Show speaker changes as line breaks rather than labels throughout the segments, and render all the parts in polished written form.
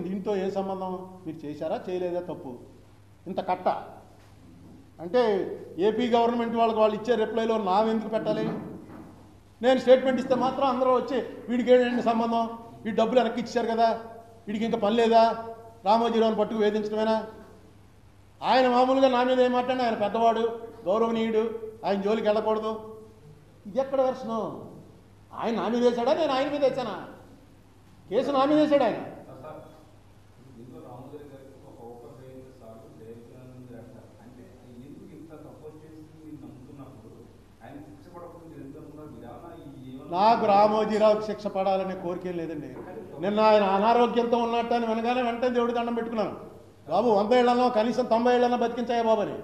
దీంతో ఏ సంబంధం? మీరు చేశారా చేయలేదా? తప్పు ఇంత కట్ట అంటే ఏపీ గవర్నమెంట్ వాళ్ళు ఇచ్చే రిప్లైలో నావెందుకు పెట్టాలి? నేను స్టేట్మెంట్ ఇస్తే మాత్రం అందరూ వచ్చి వీడికి ఏంటంటే సంబంధం, ఈ డబ్బులు వెనక్కి ఇచ్చారు కదా, వీడికి ఇంకా పని లేదా, రామోజీరావుని పట్టుకు వేధించడమేనా? ఆయన మామూలుగా నా మీద ఏం మాట్లాడినా ఆయన పెద్దవాడు, గౌరవనీయుడు, ఆయన జోలికి వెళ్ళకూడదు. ఇది ఎక్కడ వెర్షను? ఆయన నా మీద వేశాడా, నేను ఆయన మీద వేసానా? కేసు నా మీద వేశాడు ఆయన. నాకు రామోజీరావుకి శిక్ష పడాలనే కోరిక లేదండి. నిన్న ఆయన అనారోగ్యంతో ఉన్నట్టు అని వెనగానే వెంటనే దేవుడి దండం పెట్టుకున్నాను. బాబు 100 ఏళ్ళనో కనీసం 90 ఏళ్ళనో బతికించాయా బాబు అని.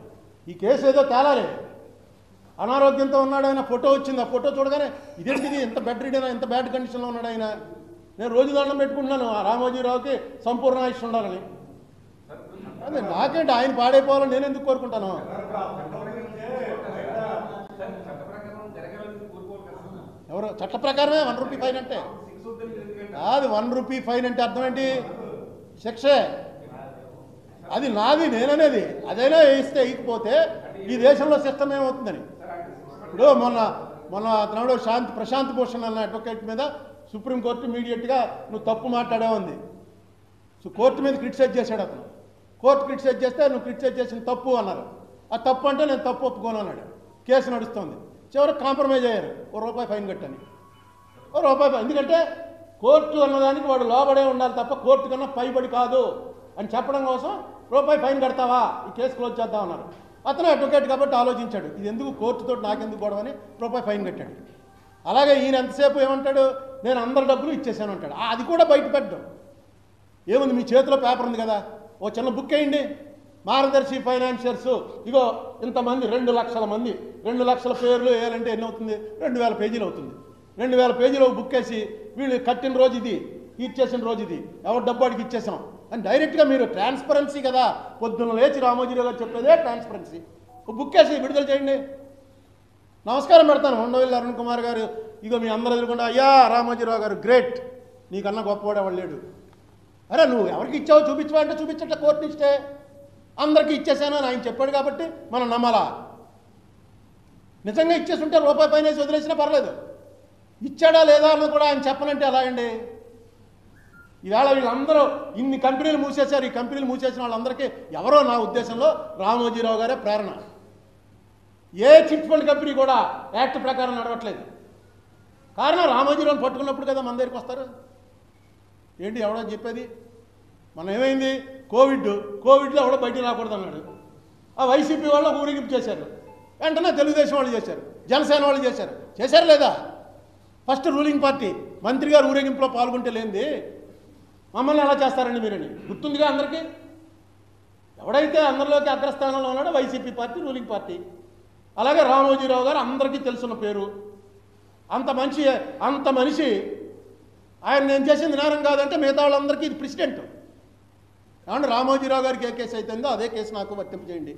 ఈ కేసు ఏదో తేలాలి. అనారోగ్యంతో ఉన్నాడు ఆయన, ఫోటో వచ్చింది. ఆ ఫోటో చూడగానే ఇదేంటిది, ఎంత బెడ్ రీడైనా, ఎంత బ్యాడ్ కండిషన్లో ఉన్నాడు ఆయన. నేను రోజు దండం పెట్టుకుంటున్నాను రామోజీరావుకి సంపూర్ణ ఆయుష్ ఉండాలని. అదే నాకేంటి ఆయన పాడైపోవాలని నేను ఎందుకు కోరుకుంటాను? ఎవరు చట్ట ప్రకారమే 1 రూపీ ఫైన్ అంటే అది 1 రూపీ ఫైన్ అంటే అర్థం ఏంటి? శిక్షే. అది నాది, నేననేది. అదైనా వేయిస్తే వేయకపోతే ఈ దేశంలో సిస్టమ్ ఏమవుతుందని. ఇప్పుడు మొన్న తమిళ ప్రశాంత్ భూషణ్ అన్న అడ్వకేట్ మీద సుప్రీంకోర్టు ఇమీడియట్గా నువ్వు తప్పు మాట్లాడావు ఉంది. సో కోర్టు మీద క్రిటిసైజ్ చేశాడు అతను. కోర్టు క్రిటిసైజ్ చేస్తే నువ్వు క్రిటిసైజ్ చేసిన తప్పు అన్నారు. ఆ తప్పు అంటే నేను తప్పు ఒప్పుకోను అన్నాడు. కేసు నడుస్తుంది. చివరికి కాంప్రమైజ్ అయ్యారు. ₹1 ఫైన్ కట్టని. ₹1 ఫైన్. ఎందుకంటే కోర్టు అన్నదానికి వాడు లోబడే ఉండాలి తప్ప కోర్టు కన్నా పైబడి కాదు అని చెప్పడం కోసం ₹1 ఫైన్ కడతావా, ఈ కేసు క్లోజ్ చేద్దాం అన్నారు. అతను అడ్వకేట్ కాబట్టి ఆలోచించాడు, ఇది ఎందుకు కోర్టుతో నాకెందుకు గొడవ అని ₹1 ఫైన్ కట్టాడు. అలాగే ఈయన ఎంతసేపు ఏమంటాడు, నేను అందరి డబ్బులు ఇచ్చేసాను అంటాడు. అది కూడా బయట పెట్టడం ఏముంది, మీ చేతిలో పేపర్ ఉంది కదా, ఓ చిన్న బుక్ వేయండి, మార్గదర్శి ఫైనాన్షియర్స్, ఇగో ఇంతమంది 2 లక్షల మంది, 2 లక్షల పేర్లు వేయాలంటే ఎన్ని అవుతుంది? 2000 పేజీలు అవుతుంది. 2000 పేజీలు బుక్ వేసి వీళ్ళు కట్టిన రోజు ఇది, ఇచ్చేసిన రోజు ఇది, ఎవరు డబ్బు అడిగి ఇచ్చేసాం అని డైరెక్ట్గా మీరు ట్రాన్స్పరెన్సీ కదా, పొద్దున్న లేచి రామోజీరావు గారు చెప్పేదే ట్రాన్స్పరెన్సీ. బుక్ వేసి విడుదల చేయండి. నమస్కారం పెడతాను ఉండవల్లి అరుణ్ కుమార్ గారు, ఇగో మీ అందరూ ఎదుర్కొంటే అయ్యా రామోజీరావు గారు గ్రేట్, నీకన్నా గొప్పవాడు ఎవడు లేడు. అరే నువ్వు ఎవరికి ఇచ్చావో చూపించవా అంటే చూపించట్లే, కోర్టు ఇస్తే అందరికీ ఇచ్చేసాను అని ఆయన చెప్పాడు కాబట్టి మనం నమ్మాలా? నిజంగా ఇచ్చేసి ఉంటే ₹1 ఫైన్ వేసి వదిలేసినా పర్లేదు. ఇచ్చాడా లేదా అన్నది కూడా ఆయన చెప్పనంటే ఎలా అండి? ఈవేళ వీళ్ళందరూ ఇన్ని కంపెనీలు మూసేశారు. ఈ కంపెనీలు మూసేసిన వాళ్ళందరికీ ఎవరో నా ఉద్దేశంలో రామోజీరావు గారే ప్రేరణ. ఏ చిట్ ఫండ్ కంపెనీ కూడా యాక్ట్ ప్రకారం నడవట్లేదు. కారణం రామోజీరావుని పట్టుకున్నప్పుడు కదా మన దగ్గరికి వస్తారు. ఏంటి ఎవడో చెప్పేది? మనం ఏమైంది, కోవిడ్లో ఎవడో బయటికి రాకూడదు అన్నాడు. ఆ వైసీపీ వాళ్ళు ఊరేగింపు చేశారు. వెంటనే తెలుగుదేశం వాళ్ళు చేశారు, జనసేన వాళ్ళు చేశారు లేదా? ఫస్ట్ రూలింగ్ పార్టీ మంత్రి గారు ఊరేగింపులో పాల్గొంటే లేనిది మమ్మల్ని ఎలా చేస్తారండి మీరని గుర్తుందిగా అందరికీ. ఎవడైతే అందరిలోకి అగ్రస్థానంలో ఉన్నాడో వైసీపీ పార్టీ, రూలింగ్ పార్టీ. అలాగే రామోజీరావు గారు అందరికీ తెలుసున్న పేరు. అంత మనిషి ఆయన నేను చేసింది నేరం కాదంటే మిగతా వాళ్ళందరికీ ఇది ప్రెసిడెంట్. ఏమంటే రామోజీరావు గారికి ఏ కేసు అవుతుందో అదే కేసు నాకు వర్తింపజేయండి.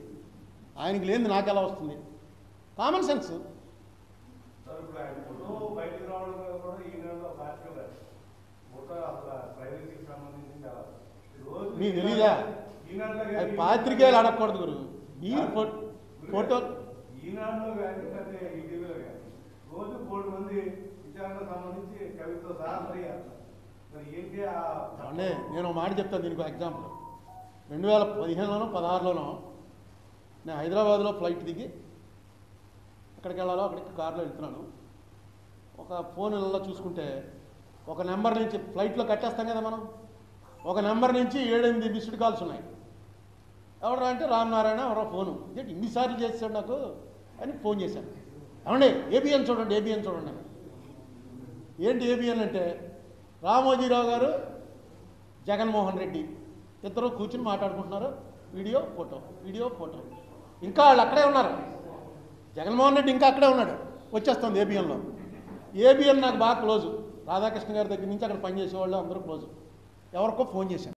ఆయనకి లేనిది నాకు ఎలా వస్తుంది? Common sense. మీకు తెలీదా? పాత్రికేయులు అడగకూడదు గురు. ఈ ఫోటో
ఈనాడులో కానీ ఈటీవీలో కానీ రోజు 3 మంది విచారణకు సంబంధించి కవితో సహా మరి ఏంటి
అంటే నేను మాట చెప్తాను దీనికి ఎగ్జాంపుల్. 2015లోనో 16లోనో నేను హైదరాబాద్లో ఫ్లైట్ దిగి ఎక్కడికి వెళ్ళాలో అక్కడికి కారులో వెళ్తున్నాను. ఒక ఫోన్లలో చూసుకుంటే ఒక నెంబర్ నుంచి ఫ్లైట్లో కట్టేస్తాం కదా మనం, ఒక నెంబర్ నుంచి 7-8 మిస్డ్ కాల్స్ ఉన్నాయి. ఎవరా అంటే రామనారాయణ ఎవరో ఫోను. ఏంటి ఇన్నిసార్లు చేశాడు నాకు అని ఫోన్ చేశాను. ఏమండి ఏబిఎన్ చూడండి ఏంటి ఏబిఎన్ అంటే రామోజీరావు గారు, జగన్మోహన్ రెడ్డి ఇద్దరు కూర్చుని మాట్లాడుకుంటున్నారు. Video photo. ఇంకా వాళ్ళు అక్కడే ఉన్నారు. జగన్మోహన్ రెడ్డి ఇంకా అక్కడే ఉన్నాడు. వచ్చేస్తుంది ఏబిఎన్లో. ఏబిఎన్ నాకు బాగా క్లోజు. రాధాకృష్ణ గారి దగ్గర నుంచి అక్కడ పనిచేసేవాళ్ళు అందరూ క్లోజు. ఎవరికో ఫోన్ చేశాను.